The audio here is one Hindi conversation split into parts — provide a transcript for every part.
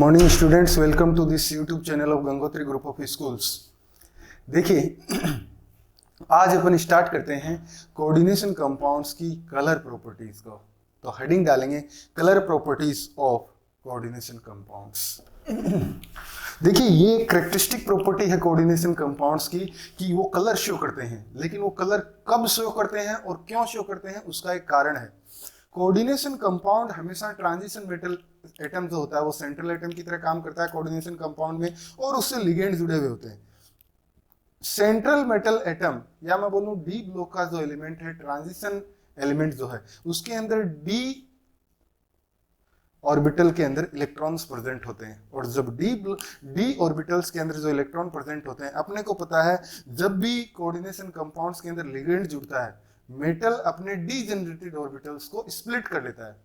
Morning students, welcome to this YouTube channel of Gangotri group of schools. देखिए, आज अपन स्टार्ट करते हैं कोऑर्डिनेशन कंपाउंड्स की कलर प्रॉपर्टीज को। तो हेडिंग डालेंगे colour properties of coordination compounds. देखिए, ये करेक्टरिस्टिक प्रॉपर्टी है कोऑर्डिनेशन कंपाउंड्स की कि वो कलर शो करते हैं, लेकिन वो कलर कब शो करते हैं और क्यों शो करते हैं उसका एक कारण है। कोऑर्डिनेशन कंपाउंड हमेशा ट्रांजिशन मेटल एटम जो होता है वो सेंट्रल एटम की तरह काम करता है कोऑर्डिनेशन कंपाउंड में, और उससे लिगेंड जुड़े हुए होते हैं। सेंट्रल मेटल एटम या मैं बोलूं डी ब्लॉक का जो एलिमेंट है, ट्रांजिशन एलिमेंट जो है, उसके अंदर डी ऑर्बिटल के अंदर इलेक्ट्रॉन्स प्रेजेंट होते हैं। और जब डी ऑर्बिटल्स के अंदर जो इलेक्ट्रॉन प्रेजेंट होते हैं, अपने को पता है जब भी कोऑर्डिनेशन कंपाउंड्स के अंदर लिगेंड जुड़ता है, मेटल अपने डी जनरेटेड ऑर्बिटल्स को स्प्लिट कर लेता है,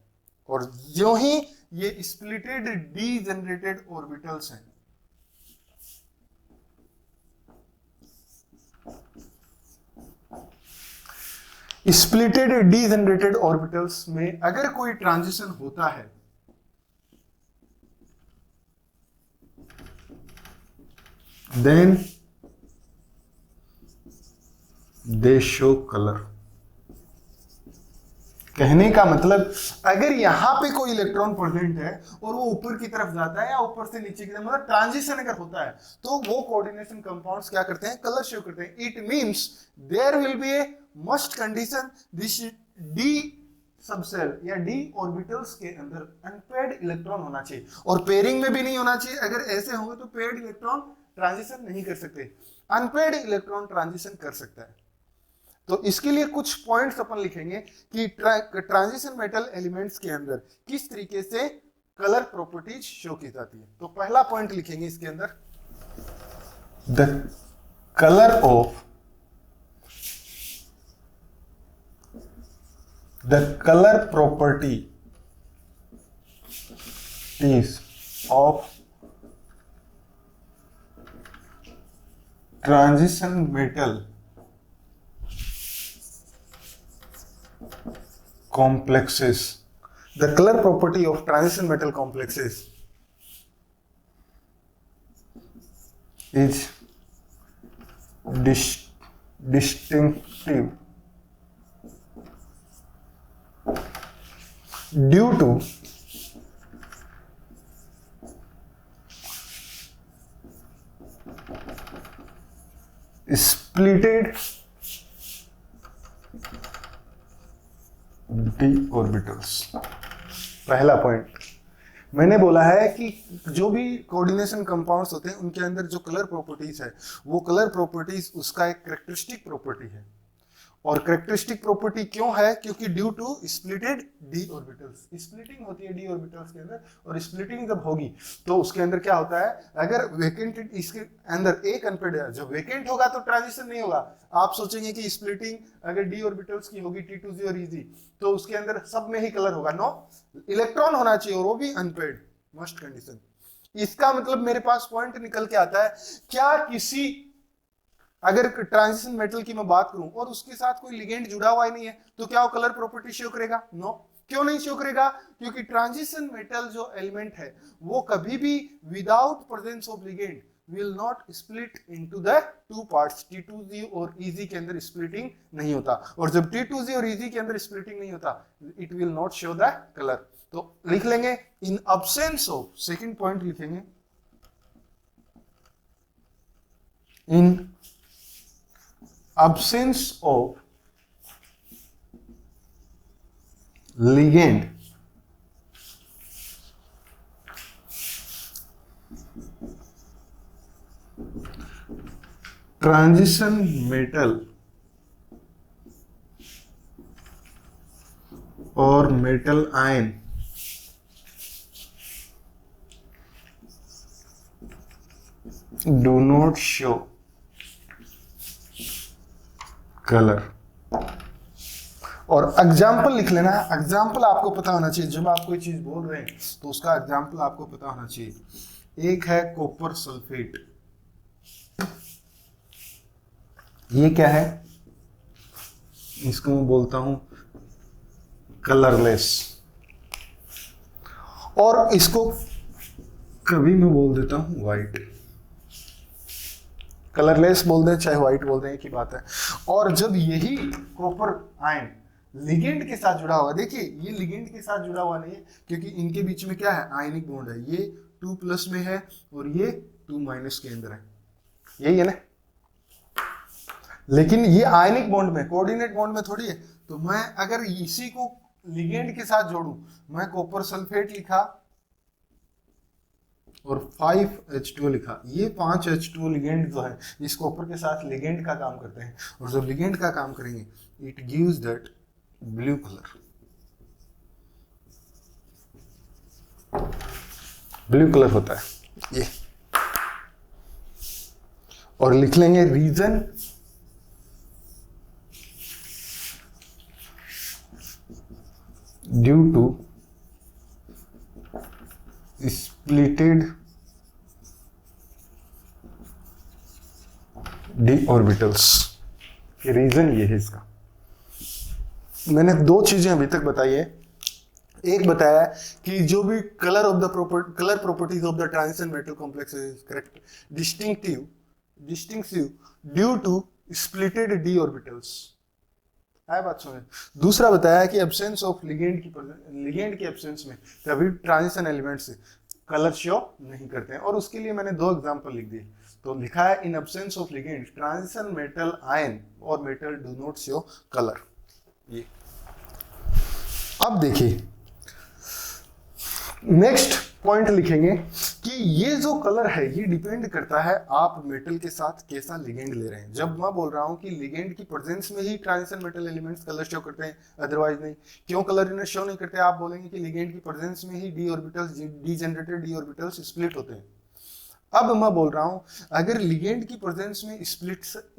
और जो ही ये स्प्लिटेड डी जनरेटेड ऑर्बिटल्स हैं, स्प्लिटेड डी जनरेटेड ऑर्बिटल्स में अगर कोई ट्रांजिशन होता है देन दे शो कलर। कहने का मतलब, अगर यहां पे कोई इलेक्ट्रॉन प्रेजेंट है और वो ऊपर की तरफ जाता है या ऊपर से नीचे की तरफ, मतलब ट्रांजिशन अगर होता है, तो वो कोऑर्डिनेशन कंपाउंड्स क्या करते हैं, कलर शो करते हैं। It means there will be a must condition this d subshell या डी ऑर्बिटल्स के अंदर अनपेयर्ड इलेक्ट्रॉन होना चाहिए, और पेयरिंग में भी नहीं होना चाहिए। अगर ऐसे होंगे तो पेयर्ड इलेक्ट्रॉन ट्रांजिशन नहीं कर सकते, अनपेयर्ड इलेक्ट्रॉन ट्रांजिशन कर सकता है। तो इसके लिए कुछ पॉइंट्स अपन लिखेंगे कि ट्रांजिशन मेटल एलिमेंट्स के अंदर किस तरीके से कलर प्रॉपर्टीज शो की जाती है। तो पहला पॉइंट लिखेंगे इसके अंदर, the colour of the colour property is of transition metal complexes. The color property of transition metal complexes is distinctive due to splitted D orbitals. पहला पॉइंट मैंने बोला है कि जो भी कोऑर्डिनेशन कंपाउंड्स होते हैं उनके अंदर जो कलर प्रॉपर्टीज है, वो कलर प्रॉपर्टीज उसका एक कैरेक्टरिस्टिक प्रॉपर्टी है। और कैरेक्टरिस्टिक प्रॉपर्टी क्यों है? क्योंकि due to splitted d orbitals, splitting होती है डी ऑर्बिटल्स के अंदर, और स्प्लिटिंग जब होगी तो उसके अंदर क्या होता है, अगर वेकेंट इसके अंदर एक अनपेयर्ड है, जब वेकेंट होगा तो ट्रांजिशन नहीं होगा। आप सोचेंगे कि स्प्लिटिंग अगर डी ऑर्बिटल्स की होगी T2Z और EZ, तो उसके अंदर सब में ही कलर होगा। नो, इलेक्ट्रॉन होना चाहिए और वो भी अनपेयर्ड, मस्ट कंडीशन। इसका मतलब मेरे पास पॉइंट निकल के आता है, क्या किसी अगर ट्रांजिशन मेटल की मैं बात करूं और उसके साथ कोई लिगेंड जुड़ा हुआ ही नहीं है, तो क्या वो कलर प्रॉपर्टी शो करेगा? नो। क्यों नहीं शो करेगा? क्योंकि ट्रांजिशन मेटल जो एलिमेंट है वो कभी भी without presence of ligand will not split into the two parts. T2Z और EZ के अंदर स्प्लिटिंग नहीं होता, और जब T2Z और EZ के अंदर स्प्लिटिंग नहीं होता, it will not show the color. तो लिख लेंगे in absence of, second point लिखेंगे, in absence of ligand transition metal और metal ion do not show colour. और एग्जाम्पल लिख लेना है, एग्जाम्पल आपको पता होना चाहिए। जब आप कोई चीज बोल रहे हैं तो उसका एग्जाम्पल आपको पता होना चाहिए। एक है कॉपर सल्फेट, ये क्या है? इसको मैं बोलता हूं कलरलेस, और इसको कभी मैं बोल देता हूँ व्हाइट, कलरलेस बोल दें चाहे व्हाइट बोल दें, एक ही बात है। और जब यही कॉपर आयन लिगेंड के साथ जुड़ा हुआ, देखिए ये लिगेंड के साथ जुड़ा हुआ नहीं है क्योंकि इनके बीच में क्या है, आयनिक बॉन्ड है, ये 2+ में है और ये 2- के अंदर है, यही है ना। लेकिन ये आयनिक बॉन्ड में, कोऑर्डिनेट बॉन्ड में थोड़ी है। तो मैं अगर इसी को लिगेंड के साथ जोड़ूं, मैं कॉपर सल्फेट लिखा और 5H2 लिखा, ये 5H2 लिगेंड जो है इस कॉपर के साथ लिगेंड का काम करते हैं, और जब लिगेंड का काम करेंगे it gives that blue colour, blue colour होता है ये। और लिख लेंगे reason due to splitted d orbitals. Reason ये है इसका। मैंने 2 चीजें अभी तक बताई है। एक बताया कि जो भी colour properties of the transition metal complex is correct distinctive due to splitted d orbitals, है बात सुने। दूसरा बताया कि एब्सेंस ऑफ लिगेंड की एब्सेंस में कभी ट्रांजिशन एलिमेंट्स कलर शो नहीं करते हैं, और उसके लिए मैंने 2 एग्जांपल लिख दिए। तो लिखा है in absence of ligand transition metal ion और metal do not show colour. ये अब देखिए नेक्स्ट पॉइंट लिखेंगे कि ये जो कलर है ये डिपेंड करता है आप मेटल के साथ कैसा लिगेंड ले रहे हैं। जब मैं बोल रहा हूं कि लिगेंड की प्रेजेंस में ही transition metal elements colour show करते हैं, अदरवाइज नहीं। क्यों कलर इन्हें शो नहीं करते? आप बोलेंगे कि लिगेंड की प्रेजेंस में ही d orbitals, degenerated d orbitals split होते हैं। अब मैं बोल रहा हूं अगर लिगेंड की प्रेजेंस में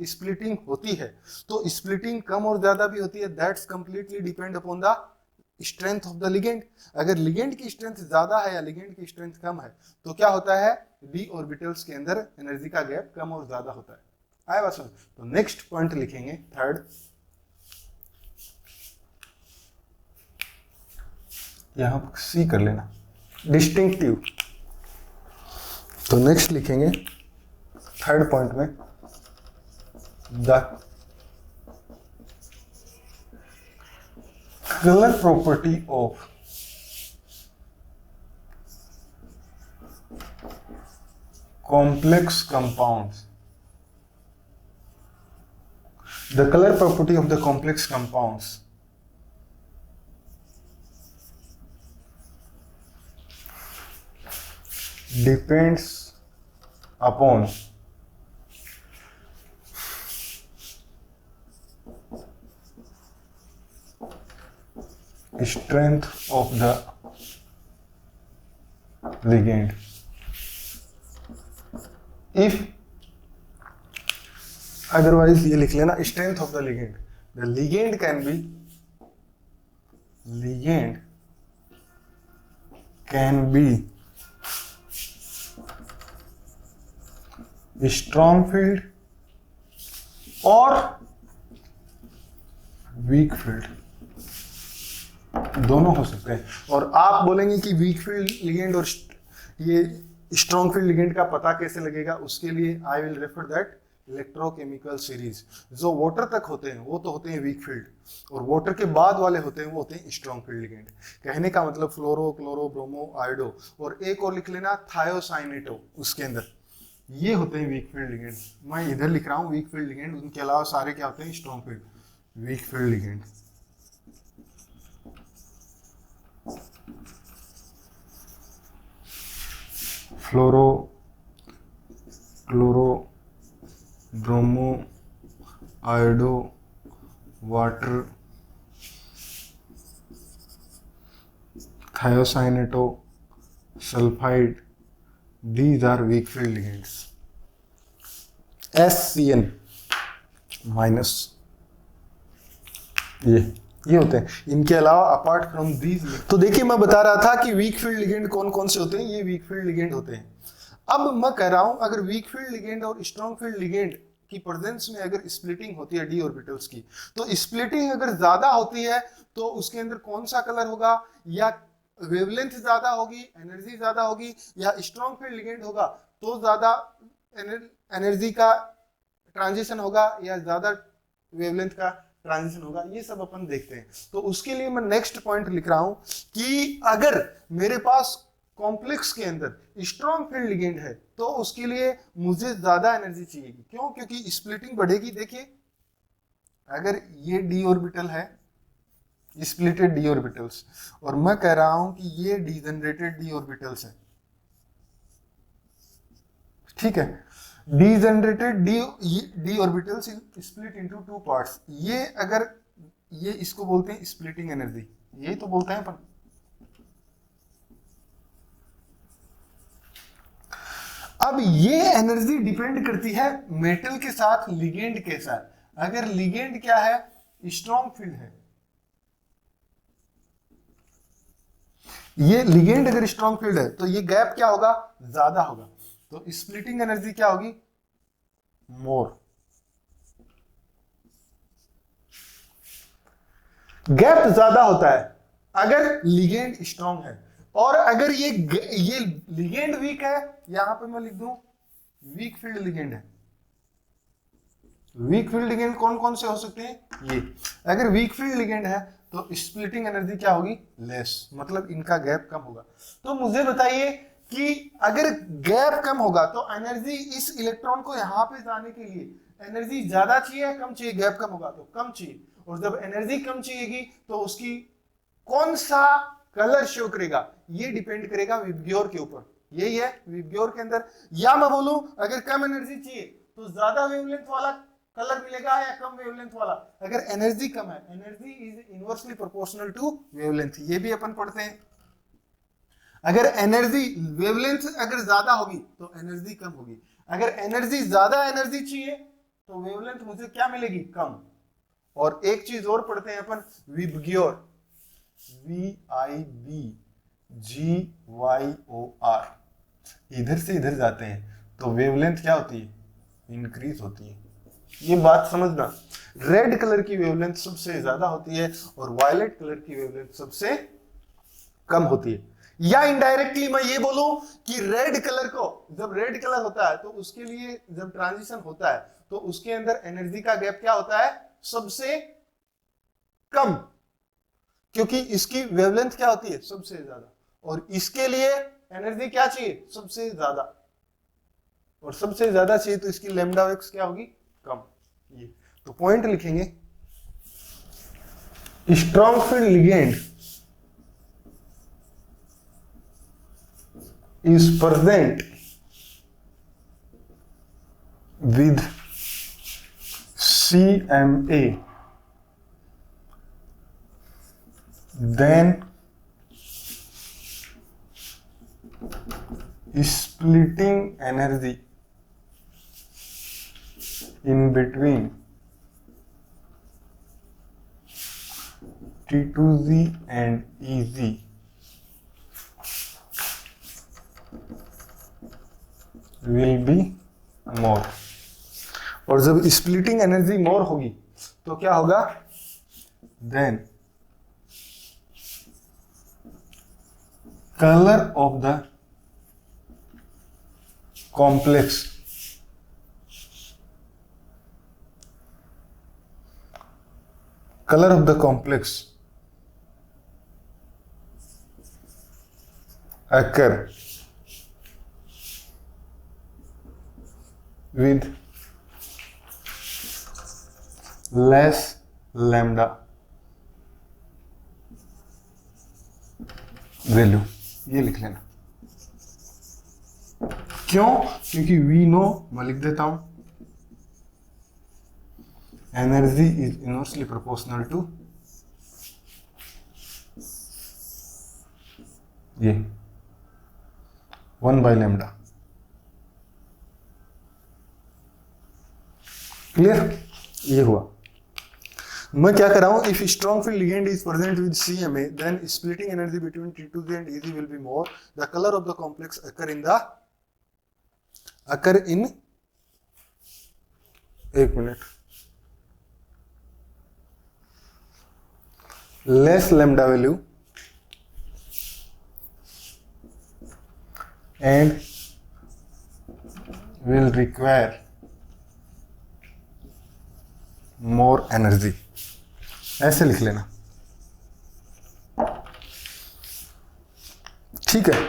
स्प्लिटिंग होती है तो स्प्लिटिंग कम और ज्यादा भी होती है, that's completely depend upon the strength of the ligand. अगर लिगेंड की स्ट्रेंथ ज्यादा है या लिगेंड की स्ट्रेंथ कम है तो क्या होता है, डी ऑर्बिटल्स के अंदर एनर्जी का गैप कम और ज्यादा होता है। आया बात समझ? तो नेक्स्ट पॉइंट लिखेंगे थर्ड, यहां सी कर लेना, डिस्टिंक्टिव। तो नेक्स्ट लिखेंगे थर्ड पॉइंट में the color property of complex compounds. The color property of the complex compounds depends upon strength of the ligand. If otherwise ये लिख लेना strength of the ligand. The ligand can be strong filled or weak filled, दोनों हो सकते हैं। और आप बोलेंगे कि वीक फील्ड लिगेंड और ये स्ट्रॉन्ग फील्ड लिगेंड का पता कैसे लगेगा, उसके लिए I will refer that electrochemical series. जो वाटर तक होते हैं वो तो होते हैं वीक फील्ड, और वाटर के बाद वाले होते हैं वो होते हैं स्ट्रॉन्ग फील्ड लिगेंड। कहने का मतलब फ्लोरो, क्लोरो, ब्रोमो, आयोडो, और एक और लिख लेना थायोसाइनेटो, उसके अंदर ये होते हैं वीक फील्ड लिगेंड। मैं इधर लिख रहा हूँ वीक फील्ड लिगेंड, उनके अलावा सारे क्या होते हैं, strong field. Weak field ligand fluoro, chloro, bromo, iodo, water, thiocyanato, sulphide, these are weak field ligands. SCN minus, ये होते हैं। इनके अलावा अपार्ट फ्रॉम दीज, तो देखिए मैं बता रहा था कि वीक फील्ड लिगेंड कौन कौन से होते हैं, ये वीक फील्ड लिगेंड होते हैं। अब मैं कह रहा हूं अगर वीक फील्ड लिगेंड और स्ट्रॉन्ग फील्ड लिगेंड की प्रेजेंस में अगर स्प्लिटिंग होती है डी ऑर्बिटल्स की, तो स्प्लिटिंग अगर ज्यादा होती है तो उसके अंदर कौन सा कलर होगा, या वेवलेंथ ज्यादा होगी, एनर्जी ज्यादा होगी, या स्ट्रॉन्ग फील्ड लिगेंड होगा तो ज्यादा एनर्जी का ट्रांजिशन होगा या ज्यादा वेवलेंथ का ट्रांजिशन होगा, ये सब अपन देखते हैं। तो उसके लिए मैं नेक्स्ट पॉइंट लिख रहा हूं कि अगर मेरे पास कॉम्प्लेक्स के अंदर स्ट्रॉन्ग फील्ड लिगेंड है तो उसके लिए मुझे ज्यादा एनर्जी चाहिए। क्यों? क्योंकि स्प्लिटिंग बढ़ेगी। देखिए अगर ये डी ऑर्बिटल है, स्प्लिटेड डी ऑर्बिटल्स, और मैं कह रहा हूं कि ये डीजनरेटेड डी ऑर्बिटल्स है, ठीक है, degenerated D orbitals split into two parts. ये अगर ये इसको बोलते हैं स्प्लिटिंग एनर्जी, यही तो बोलते हैं अपन। अब ये एनर्जी डिपेंड करती है मेटल के साथ, लिगेंड के साथ। अगर लिगेंड क्या है? स्ट्रॉन्ग फील्ड है, ये लिगेंड अगर स्ट्रॉन्ग फील्ड है तो ये गैप क्या होगा? ज्यादा होगा। तो स्प्लिटिंग एनर्जी क्या होगी? मोर। गैप ज्यादा होता है अगर लिगेंड स्ट्रॉन्ग है, और अगर ये लिगेंड वीक है, यहां पे मैं लिख दूं वीक फील्ड लिगेंड है। वीक फील्ड लिगेंड कौन कौन से हो सकते हैं? ये। अगर वीक फील्ड लिगेंड है तो स्प्लिटिंग एनर्जी क्या होगी? लेस, मतलब इनका गैप कम होगा। तो मुझे बताइए कि अगर गैप कम होगा तो एनर्जी इस इलेक्ट्रॉन को यहां पे जाने के लिए एनर्जी ज्यादा चाहिए या कम चाहिए? गैप कम होगा तो कम चाहिए। और जब एनर्जी कम चाहिएगी तो उसकी कौन सा कलर शो करेगा? ये डिपेंड करेगा विबग्योर के ऊपर। यही है विबग्योर के अंदर। या मैं बोलूं अगर कम एनर्जी चाहिए तो ज्यादा वेवलेंथ वाला कलर मिलेगा या कम वेवलेंथ वाला? अगर एनर्जी कम है, energy is inversely proportional to wavelength, ये भी अपन पढ़ते हैं। अगर एनर्जी वेवलेंथ अगर ज्यादा होगी तो एनर्जी कम होगी। अगर एनर्जी ज्यादा एनर्जी चाहिए तो वेवलेंथ मुझे क्या मिलेगी? कम। और एक चीज और पढ़ते हैं अपन, विबग्योर, VIBGYOR, इधर से इधर जाते हैं तो वेवलेंथ क्या होती है? इंक्रीज होती है। ये बात समझना, रेड कलर की वेवलेंथ सबसे ज्यादा होती है और वायलेट कलर की वेवलेंथ सबसे कम होती है। या इनडायरेक्टली मैं ये बोलूं कि रेड कलर को, जब रेड कलर होता है तो उसके लिए जब ट्रांजिशन होता है तो उसके अंदर एनर्जी का गैप क्या होता है? सबसे कम, क्योंकि इसकी वेवलेंथ क्या होती है? सबसे ज्यादा। और इसके लिए एनर्जी क्या चाहिए? सबसे ज्यादा। और सबसे ज्यादा चाहिए तो इसकी लैम्डा एक्स क्या होगी? कम। ये तो पॉइंट लिखेंगे, strong field ligand is present with CMA, then splitting energy in between T2Z and EZ will be more। और जब स्प्लिटिंग एनर्जी मोर होगी तो क्या होगा? Then colour of the complex occur with less lambda value. ये लिख लेना। क्यों? क्योंकि वी नो, मैं लिख देता हूं, energy is inversely proportional to ये 1/λ। क्लियर? ये हुआ। मैं क्या कर रहा हूं? If strong field ligand is present with CMA, then splitting energy between T2Z and EZ will be more. The color of the complex occur in एक minute, less lambda value and will require more energy, ऐसे लिख लेना। ठीक है,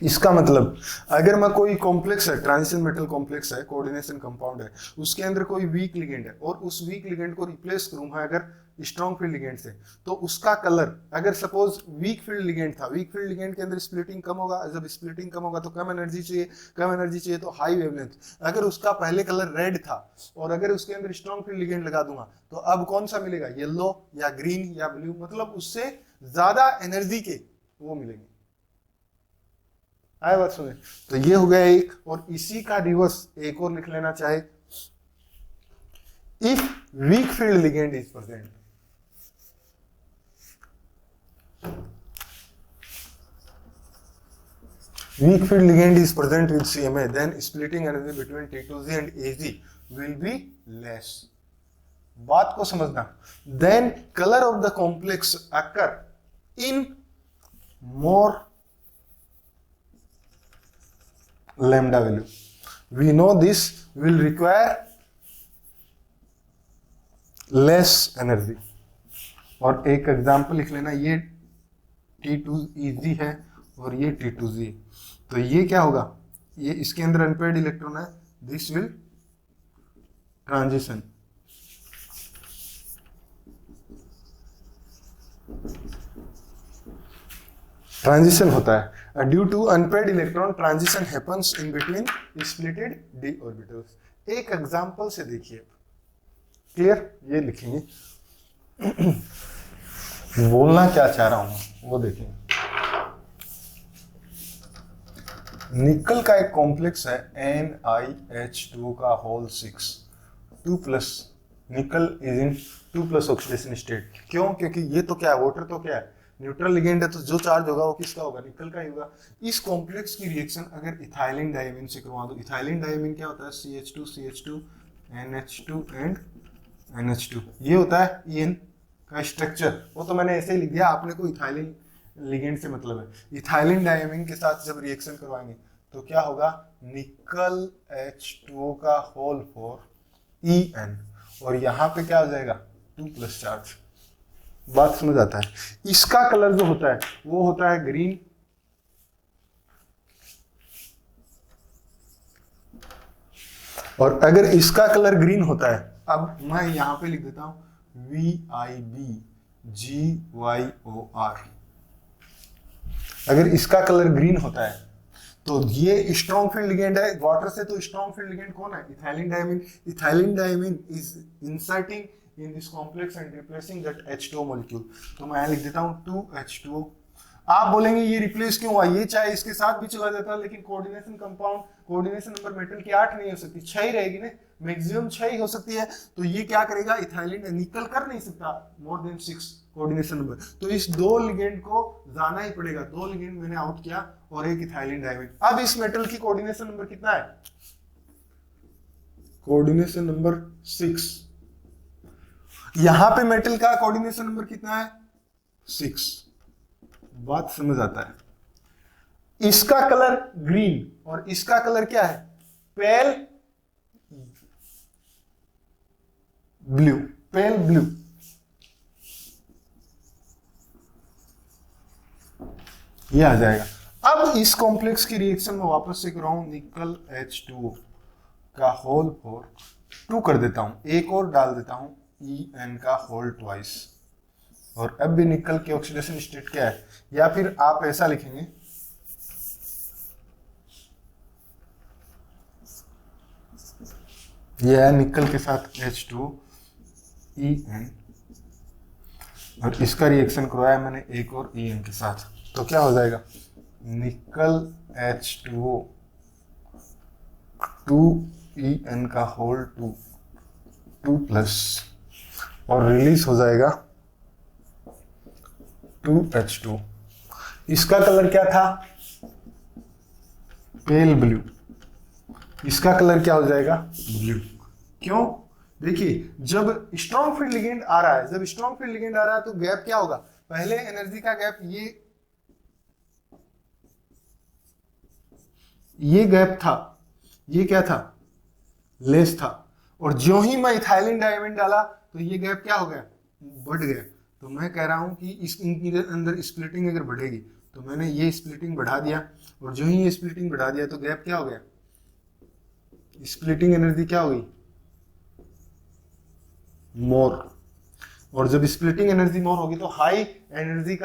इसका मतलब अगर मैं कोई कॉम्प्लेक्स है, ट्रांजिशन मेटल कॉम्प्लेक्स है, कोऑर्डिनेशन कंपाउंड है, उसके अंदर कोई वीक लिगेंड है और उस वीक लिगेंड को रिप्लेस करूंगा अगर स्ट्रॉन्ग फील्ड लिगेंड से, तो उसका कलर, अगर सपोज वीक फील्ड लिगेंड था, वीक फील्ड लिगेंड के अंदर स्प्लिटिंग कम होगा, जब स्प्लिटिंग कम होगा तो कम एनर्जी चाहिए, कम एनर्जी चाहिए तो हाई वेवलेंथ। अगर उसका पहले कलर रेड था और अगर उसके अंदर स्ट्रॉन्ग फील्ड लिगेंड लगा दूंगा तो अब कौन सा मिलेगा, येलो या ग्रीन या ब्लू, मतलब उससे ज्यादा एनर्जी के वो मिलेंगे। आए बात सुने, तो ये हो गया एक, और इसी का रिवर्स एक और लिख लेना चाहे, if weak field ligand is present, weak field ligand is present with CMA, then splitting energy between T2Z and AZ will be less. बात को समझना। Then color of the complex occur in more lambda value. We know this will require less energy. और एक एग्जाम्पल लिख लेना, ये T2EZ है और ये T2Z, तो ये क्या होगा, ये इसके अंदर अनपेयर्ड इलेक्ट्रॉन है, दिस विल ट्रांजिशन, ट्रांजिशन होता है due to unpaired electron, transition happens in between splitted d orbitals. एक एग्जांपल से देखिए, क्लियर, ये लिखेंगे बोलना क्या चाह रहा हूं वो देखेंगे। निकल का एक कॉम्प्लेक्स है NiH2 का होल 6, 2+ निकल इज इन 2+ ऑक्सीडेशन स्टेट। क्यों? क्योंकि ये तो क्या है, वाटर तो क्या है, न्यूट्रल लिगेंड है, तो जो चार्ज होगा वो किसका होगा, निकल का ही होगा। इस कॉम्प्लेक्स की रिएक्शन अगर इथाइलिन डायमीन से करवा दो, इथाइलिन डायमीन क्या होता है, CH2 CH2 NH2 and NH2, ये होता है EN का स्ट्रक्चर, वो तो मैंने ऐसे ही लिख दिया, आपने को इथाइलिन लिगेंड से मतलब है। इथाइलिन डायमीन के साथ जब रिएक्शन करवाएंगे तो क्या होगा, निकल H2O का होल 4 EN, और यहाँ पे क्या हो जाएगा 2+ चार्ज। बात समझ आता है। इसका कलर जो होता है वो होता है ग्रीन, और अगर इसका कलर ग्रीन होता है, अब मैं यहां पे लिख देता हूं VIBGYOR, अगर इसका कलर ग्रीन होता है तो ये स्ट्रॉन्ग फील्ड लिगेंड है वाटर से, तो स्ट्रॉन्ग फील्ड लिगेंड कौन है, ethylene diamine. Ethylene diamine is inserting in this complex and replacing that H2O molecule, तो मैं यहां लिख देता हूं 2H2O। आप बोलेंगे ये रिप्लेस क्यों हुआ, ये चाहे इसके साथ भी चला जाता, लेकिन coordination compound, coordination number metal की 8 नहीं हो सकती, 6 ही रहेगी ना, मैक्सिमम 6 ही हो सकती है, तो ये क्या करेगा, इथाइलिन निकल कर नहीं सकता मोर देन 6 कोऑर्डिनेशन नंबर, तो इस 2 लिगेंड को जाना ही पड़ेगा। 2 लिगेंड मैंने आउट किया और एक इथाइलिन डायमीन। अब इस मेटल की कोऑर्डिनेशन नंबर कितना है, कोऑर्डिनेशन नंबर 6, यहां पे मेटल का कोऑर्डिनेशन नंबर कितना है, 6। बात समझ आता है। इसका कलर ग्रीन और इसका कलर क्या है, पेल ब्लू, पेल ब्लू। ये आ जाएगा। अब इस कॉम्प्लेक्स की रिएक्शन में वापस से कराऊं, निकल H2O का होल 4 2 कर देता हूं, एक और डाल देता हूं EN का होल ट्वाइस, और अब भी निकल की ऑक्सीडेशन स्टेट क्या है, या फिर आप ऐसा लिखेंगे, यह है निकल के साथ H2O EN, और इसका रिएक्शन करवाया मैंने एक और EN के साथ, तो क्या हो जाएगा, निकल H2O 2EN का होल 2+ और रिलीज हो जाएगा 2H2। इसका कलर क्या था, पेल ब्लू, इसका कलर क्या हो जाएगा, ब्लू। क्यों, देखिए जब स्ट्रॉन्ग फील्ड लिगेंड आ रहा है, जब स्ट्रॉन्ग फील्ड लिगेंड आ रहा है तो गैप क्या होगा, पहले एनर्जी का गैप, ये ये गैप था, ये क्या था, लेस था, और जो ही मैं इथाइलिन डायमंड डाला तो ये गैप क्या हो गया, बढ़ गया। तो मैं कह रहा हूं कि इस इनके अंदर स्प्लिटिंग अगर बढ़ेगी तो मैंने ये स्प्लिटिंग बढ़ा दिया, और जो ही ये स्प्लिटिंग बढ़ा दिया तो गैप क्या हो गया, स्प्लिटिंग एनर्जी क्या होगी, मोर। और जब स्प्लिटिंग एनर्जी मोर होगी तो हाई एनर्जी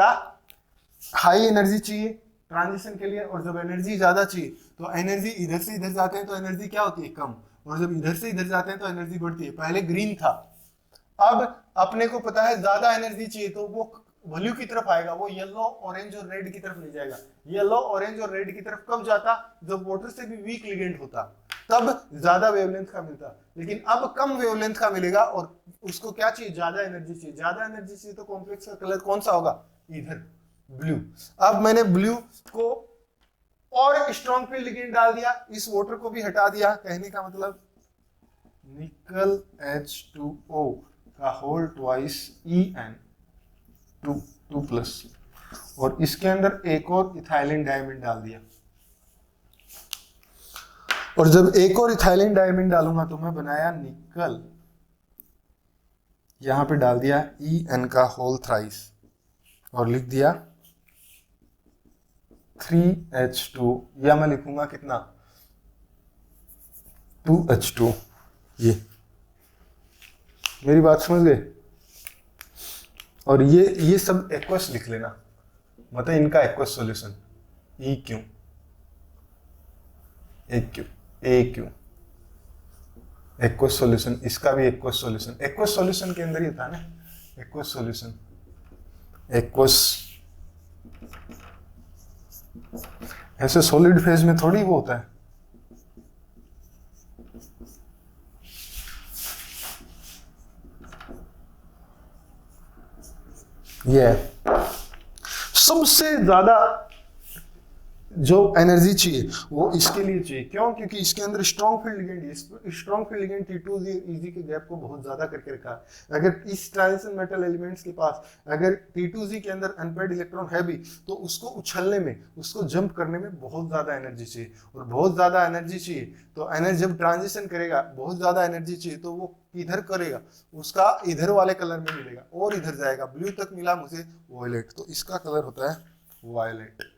चाहिए ट्रांजिशन के लिए, और जब एनर्जी ज्यादा चाहिए तो एनर्जी इधर से इधर जाते हैं तो एनर्जी क्या होती है, कम, और जब इधर से इधर जाते हैं तो एनर्जी बढ़ती है। पहले ग्रीन था, अब अपने को पता है ज्यादा एनर्जी चाहिए तो वो ब्लू की तरफ आएगा, वो येलो ऑरेंज और रेड की तरफ नहीं जाएगा। येलो ऑरेंज और रेड की तरफ कब जाता, जब वाटर से भी वीक लिगेंड होता, तब ज्यादा वेवलेंथ का मिलता। लेकिन अब कम वेवलेंथ का मिलेगा और उसको क्या चाहिए, ज्यादा एनर्जी चाहिए। ज्यादा एनर्जी चाहिए तो कॉम्प्लेक्स का कलर कौन सा होगा, इधर ब्लू। अब मैंने ब्लू को और स्ट्रॉन्ग फील्ड लिगेंड डाल दिया, इस वाटर को भी हटा दिया। कहने का मतलब निकल H2O का होल ट्वाइस En 2 प्लस, और इसके अंदर एक और इथाइलिन डायमंड डाल दिया। और जब एक और इथाइलिन डायमंड डालूंगा तो मैं बनाया निकल, यहां पे डाल दिया En का होल थ्राइस और लिख दिया 3H2, या मैं लिखूंगा कितना 2H2। ये मेरी बात समझ गए। और ये सब एक्वस लिख लेना, मतलब इनका aqueous solution EQ AQ AQ aqueous solution, इसका भी एक्वस सॉल्यूशन। एक्वस सॉल्यूशन के अंदर ही था ना एक्वस सॉल्यूशन। एक्वस ऐसे सॉलिड फेज में थोड़ी वो होता है। ये सबसे ज्यादा जो एनर्जी चाहिए वो इसके लिए चाहिए, क्यों, क्योंकि इसके अंदर स्ट्रॉन्ग फील्ड लिगेंड है। स्ट्रॉन्ग फील्ड लिगेंड T2Z के गैप को बहुत ज्यादा करके रखा है। अगर इस ट्रांजिशन मेटल एलिमेंट्स के पास अगर T2Z के अंदर अनपेयर्ड इलेक्ट्रॉन है भी तो उसको उछलने में, उसको जंप करने में बहुत ज्यादा एनर्जी चाहिए, और बहुत ज्यादा एनर्जी चाहिए तो एनर्जी जब ट्रांजिशन करेगा बहुत ज्यादा एनर्जी चाहिए तो वो किधर करेगा, उसका इधर वाले कलर में मिलेगा और इधर जाएगा। ब्लू तक मिला मुझे वायलेट, तो इसका कलर होता है वायलेट।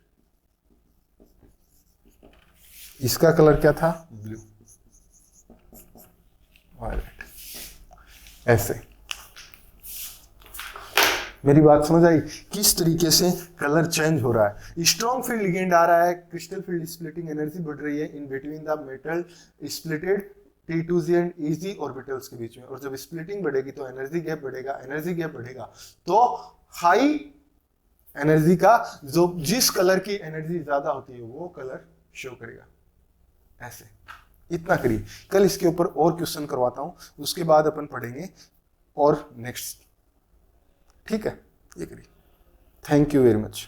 इसका कलर क्या था, ब्लू, वायलेट। ऐसे मेरी बात समझ आई किस तरीके से कलर चेंज हो रहा है। स्ट्रॉन्ग फील्ड लिगेंड आ रहा है, क्रिस्टल फील्ड स्प्लिटिंग एनर्जी बढ़ रही है in between the metal splitted T2Z and EZ orbitals के बीच में, और जब स्प्लिटिंग बढ़ेगी तो एनर्जी गैप बढ़ेगा। एनर्जी गैप बढ़ेगा तो हाई एनर्जी का जो जिस कलर की एनर्जी ज्यादा होती है वो कलर शो करेगा। ऐसे इतना करिए। कल इसके ऊपर और क्वेश्चन करवाता हूं, उसके बाद अपन पढ़ेंगे और नेक्स्ट, ठीक है। ये करिए। Thank you very much.